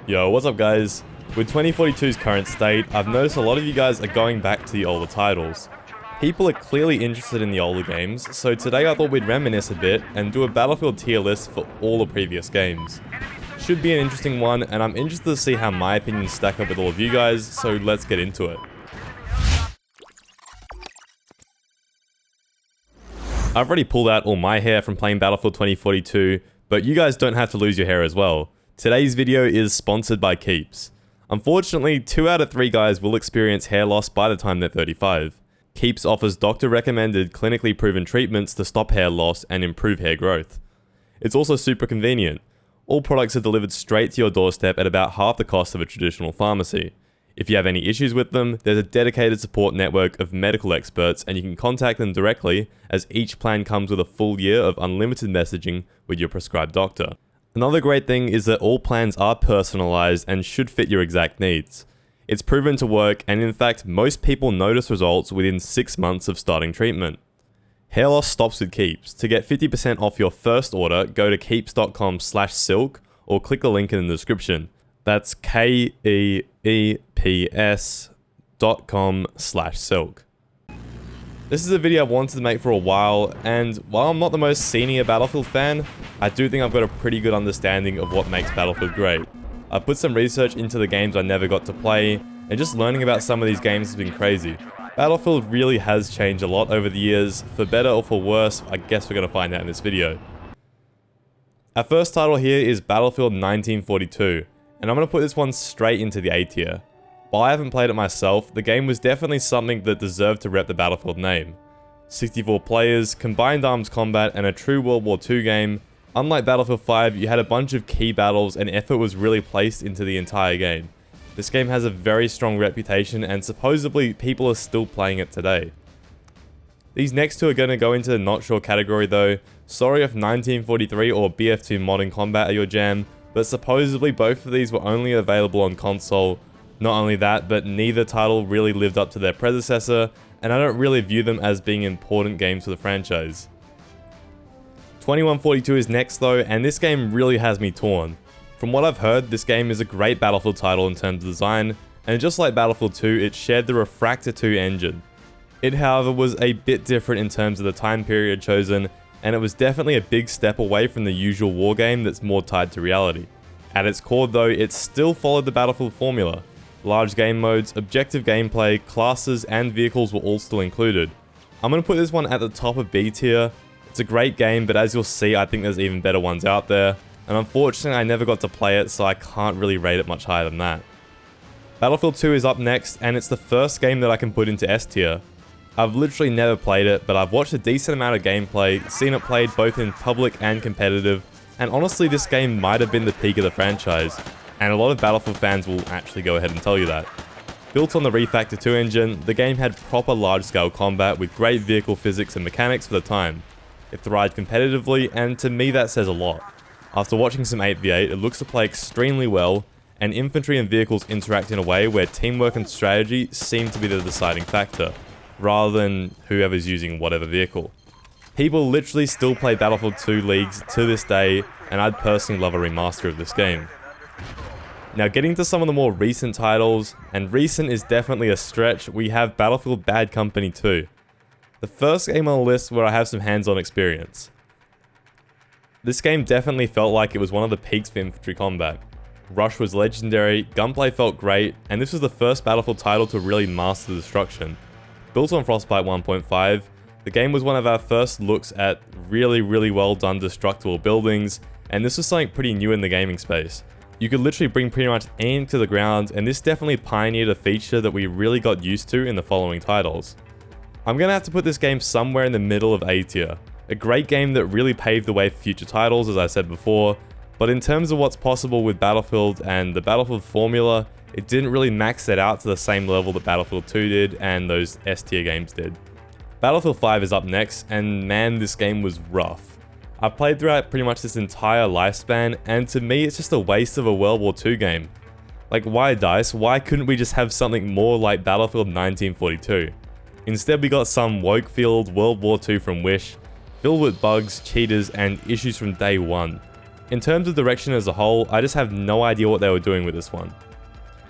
Yo, what's up guys? With 2042's current state, I've noticed a lot of you guys are going back to the older titles. People are clearly interested in the older games, so today I thought we'd reminisce a bit and do a Battlefield tier list for all the previous games. Should be an interesting one, and I'm interested to see how my opinions stack up with all of you guys, so let's get into it. I've already pulled out all my hair from playing Battlefield 2042, but you guys don't have to lose your hair as well. Today's video is sponsored by Keeps. Unfortunately, 2 out of 3 guys will experience hair loss by the time they're 35. Keeps offers doctor-recommended, clinically proven treatments to stop hair loss and improve hair growth. It's also super convenient. All products are delivered straight to your doorstep at about half the cost of a traditional pharmacy. If you have any issues with them, there's a dedicated support network of medical experts and you can contact them directly, as each plan comes with a full year of unlimited messaging with your prescribed doctor. Another great thing is that all plans are personalized and should fit your exact needs. It's proven to work, and in fact, most people notice results within 6 months of starting treatment. Hair loss stops with Keeps. To get 50% off your first order, go to keeps.com/silk or click the link in the description. That's keeps.com/silk. This is a video I've wanted to make for a while, and while I'm not the most senior Battlefield fan, I do think I've got a pretty good understanding of what makes Battlefield great. I've put some research into the games I never got to play, and just learning about some of these games has been crazy. Battlefield really has changed a lot over the years, for better or for worse. I guess we're going to find out in this video. Our first title here is Battlefield 1942, and I'm going to put this one straight into the A tier. While I haven't played it myself, the game was definitely something that deserved to rep the Battlefield name. 64 players, combined arms combat, and a true World War II game. Unlike Battlefield 5, you had a bunch of key battles and effort was really placed into the entire game. This game has a very strong reputation and supposedly people are still playing it today. These next two are going to go into the not sure category though. Sorry if 1943 or BF2 Modern Combat are your jam, but supposedly both of these were only available on console. Not only that, but neither title really lived up to their predecessor, and I don't really view them as being important games for the franchise. 2142 is next though, and this game really has me torn. From what I've heard, this game is a great Battlefield title in terms of design, and just like Battlefield 2, it shared the Refractor 2 engine. It however was a bit different in terms of the time period chosen, and it was definitely a big step away from the usual war game that's more tied to reality. At its core though, it still followed the Battlefield formula. Large game modes, objective gameplay, classes, and vehicles were all still included. I'm going to put this one at the top of B tier. It's a great game, but as you'll see, I think there's even better ones out there, and unfortunately I never got to play it, so I can't really rate it much higher than that. Battlefield 2 is up next, and it's the first game that I can put into S tier. I've literally never played it, but I've watched a decent amount of gameplay, seen it played both in public and competitive, and honestly this game might have been the peak of the franchise. And a lot of Battlefield fans will actually go ahead and tell you that. Built on the Refactor 2 engine, the game had proper large-scale combat with great vehicle physics and mechanics for the time. It thrived competitively, and to me that says a lot. After watching some 8v8, it looks to play extremely well, and infantry and vehicles interact in a way where teamwork and strategy seem to be the deciding factor, rather than whoever's using whatever vehicle. People literally still play Battlefield 2 leagues to this day, and I'd personally love a remaster of this game. Now getting to some of the more recent titles, and recent is definitely a stretch, we have Battlefield Bad Company 2. The first game on the list where I have some hands-on experience. This game definitely felt like it was one of the peaks for infantry combat. Rush was legendary, gunplay felt great, and this was the first Battlefield title to really master destruction. Built on Frostbite 1.5, the game was one of our first looks at really well done destructible buildings, and this was something pretty new in the gaming space. You could literally bring pretty much anything to the ground, and this definitely pioneered a feature that we really got used to in the following titles. I'm gonna have to put this game somewhere in the middle of A tier. A great game that really paved the way for future titles, as I said before, but in terms of what's possible with Battlefield and the Battlefield formula, it didn't really max that out to the same level that Battlefield 2 did and those S tier games did. Battlefield 5 is up next, and man, this game was rough. I played throughout pretty much this entire lifespan, and to me it's just a waste of a World War II game. Like, why DICE? Why couldn't we just have something more like Battlefield 1942? Instead we got some woke-filled World War II from Wish, filled with bugs, cheaters, and issues from day one. In terms of direction as a whole, I just have no idea what they were doing with this one.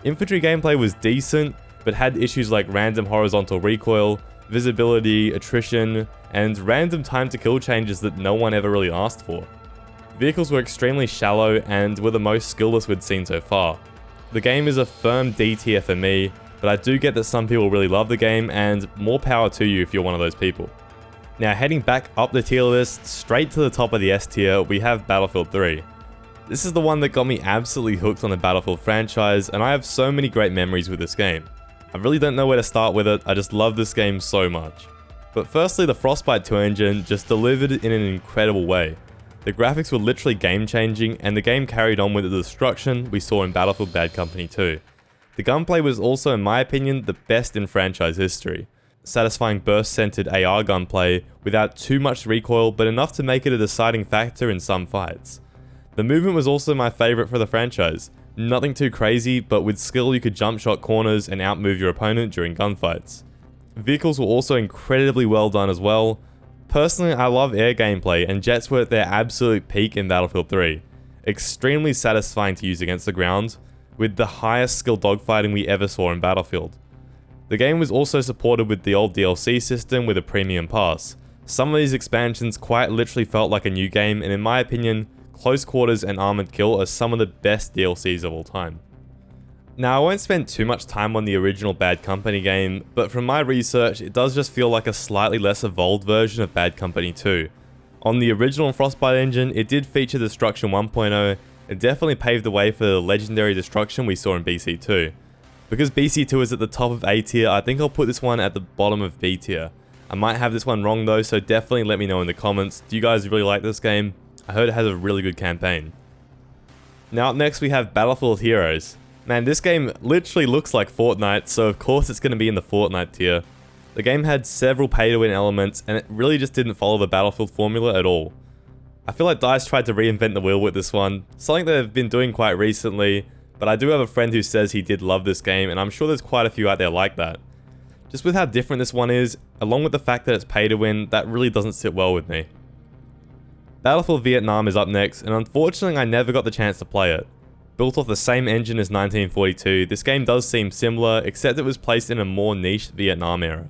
Infantry gameplay was decent, but had issues like random horizontal recoil, visibility, attrition, and random time to kill changes that no one ever really asked for. Vehicles were extremely shallow and were the most skillless we'd seen so far. The game is a firm D tier for me, but I do get that some people really love the game, and more power to you if you're one of those people. Now heading back up the tier list, straight to the top of the S tier, we have Battlefield 3. This is the one that got me absolutely hooked on the Battlefield franchise, and I have so many great memories with this game. I really don't know where to start with it, I just love this game so much. But firstly, the Frostbite 2 engine just delivered in an incredible way. The graphics were literally game changing, and the game carried on with the destruction we saw in Battlefield Bad Company 2. The gunplay was also, in my opinion, the best in franchise history. Satisfying burst-centered AR gunplay without too much recoil, but enough to make it a deciding factor in some fights. The movement was also my favourite for the franchise. Nothing too crazy, but with skill you could jump shot corners and outmove your opponent during gunfights. Vehicles were also incredibly well done as well. Personally, I love air gameplay, and jets were at their absolute peak in Battlefield 3. Extremely satisfying to use against the ground, with the highest skill dogfighting we ever saw in Battlefield. The game was also supported with the old DLC system with a premium pass. Some of these expansions quite literally felt like a new game, and in my opinion, Close Quarters and Armored Kill are some of the best DLCs of all time. Now, I won't spend too much time on the original Bad Company game, but from my research, it does just feel like a slightly less evolved version of Bad Company 2. On the original Frostbite engine, it did feature Destruction 1.0, and definitely paved the way for the legendary destruction we saw in BC2. Because BC2 is at the top of A tier, I think I'll put this one at the bottom of B tier. I might have this one wrong though, so definitely let me know in the comments. Do you guys really like this game? I heard it has a really good campaign. Now up next we have Battlefield Heroes. Man, this game literally looks like Fortnite, so of course it's going to be in the Fortnite tier. The game had several pay-to-win elements, and it really just didn't follow the Battlefield formula at all. I feel like DICE tried to reinvent the wheel with this one, something they've been doing quite recently, but I do have a friend who says he did love this game, and I'm sure there's quite a few out there like that. Just with how different this one is, along with the fact that it's pay to win, that really doesn't sit well with me. Battlefield Vietnam is up next, and unfortunately I never got the chance to play it. Built off the same engine as 1942, this game does seem similar, except it was placed in a more niche Vietnam era.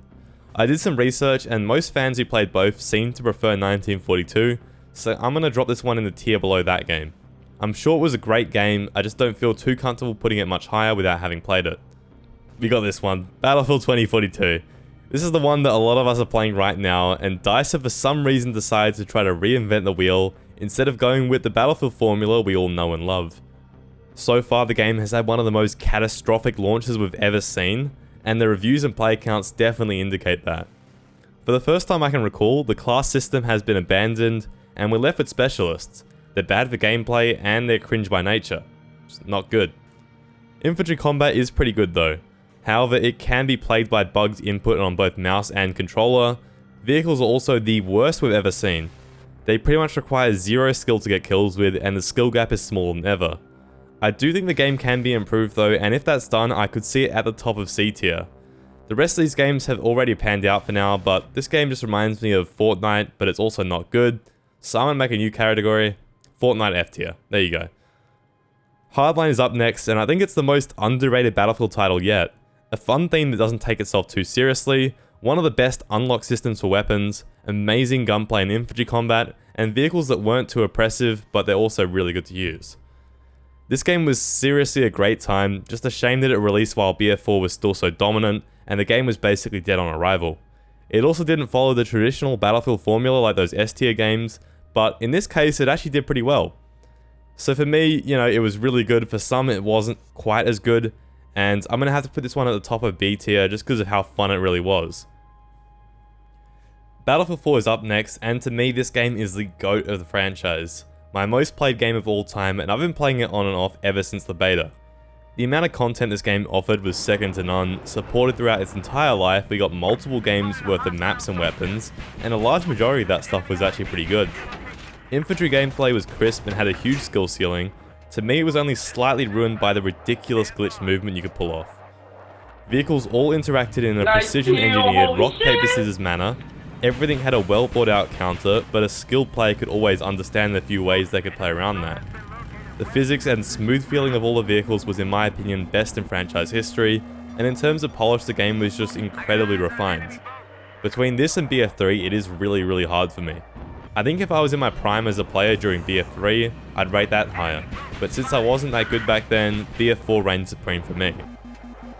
I did some research, and most fans who played both seem to prefer 1942, so I'm going to drop this one in the tier below that game. I'm sure it was a great game, I just don't feel too comfortable putting it much higher without having played it. We got this one, Battlefield 2042. This is the one that a lot of us are playing right now, and DICE have for some reason decided to try to reinvent the wheel, instead of going with the Battlefield formula we all know and love. So far the game has had one of the most catastrophic launches we've ever seen, and the reviews and play counts definitely indicate that. For the first time I can recall, the class system has been abandoned, and we're left with specialists. They're bad for gameplay, and they're cringe by nature. It's not good. Infantry combat is pretty good though. However, it can be plagued by bugged input on both mouse and controller. Vehicles are also the worst we've ever seen. They pretty much require zero skill to get kills with, and the skill gap is smaller than ever. I do think the game can be improved though, and if that's done, I could see it at the top of C tier. The rest of these games have already panned out for now, but this game just reminds me of Fortnite, but it's also not good. So I'm gonna make a new category. Fortnite F tier. There you go. Hardline is up next, and I think it's the most underrated Battlefield title yet. A fun theme that doesn't take itself too seriously, one of the best unlock systems for weapons, amazing gunplay and infantry combat, and vehicles that weren't too oppressive, but they're also really good to use. This game was seriously a great time, just a shame that it released while BF4 was still so dominant, and the game was basically dead on arrival. It also didn't follow the traditional Battlefield formula like those S tier games, but in this case it actually did pretty well. So for me, you know, it was really good. For some it wasn't quite as good, and I'm going to have to put this one at the top of B tier just because of how fun it really was. Battlefield 4 is up next, and to me this game is the GOAT of the franchise. My most played game of all time, and I've been playing it on and off ever since the beta. The amount of content this game offered was second to none. Supported throughout its entire life, we got multiple games worth of maps and weapons, and a large majority of that stuff was actually pretty good. Infantry gameplay was crisp and had a huge skill ceiling. To me it was only slightly ruined by the ridiculous glitched movement you could pull off. Vehicles all interacted in a precision engineered rock paper scissors manner, Everything had a well thought out counter, but a skilled player could always understand the few ways they could play around that. The physics and smooth feeling of all the vehicles was in my opinion best in franchise history, and in terms of polish the game was just incredibly refined. Between this and BF3 it is really hard for me. I think if I was in my prime as a player during BF3, I'd rate that higher, but since I wasn't that good back then, BF4 reigned supreme for me.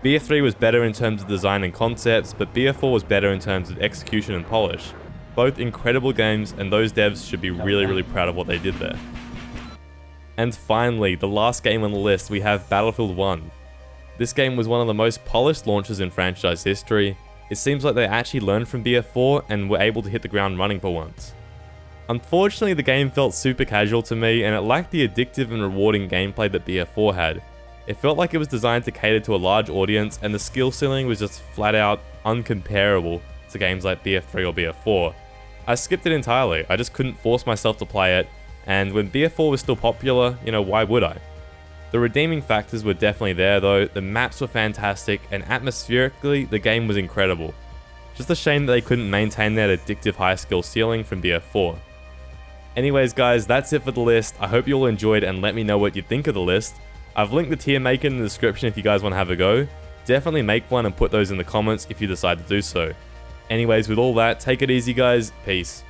BF3 was better in terms of design and concepts, but BF4 was better in terms of execution and polish. Both incredible games, and those devs should be really proud of what they did there. And finally, the last game on the list, we have Battlefield 1. This game was one of the most polished launches in franchise history. It seems like they actually learned from BF4 and were able to hit the ground running for once. Unfortunately, the game felt super casual to me, and it lacked the addictive and rewarding gameplay that BF4 had. It felt like it was designed to cater to a large audience, and the skill ceiling was just flat out uncomparable to games like BF3 or BF4. I skipped it entirely, I just couldn't force myself to play it, and when BF4 was still popular, why would I? The redeeming factors were definitely there though, the maps were fantastic, and atmospherically, the game was incredible. Just a shame that they couldn't maintain that addictive high skill ceiling from BF4. Anyways guys, that's it for the list. I hope you all enjoyed and let me know what you think of the list. I've linked the tier maker in the description if you guys want to have a go. Definitely make one and put those in the comments if you decide to do so. Anyways, with all that, take it easy guys, peace.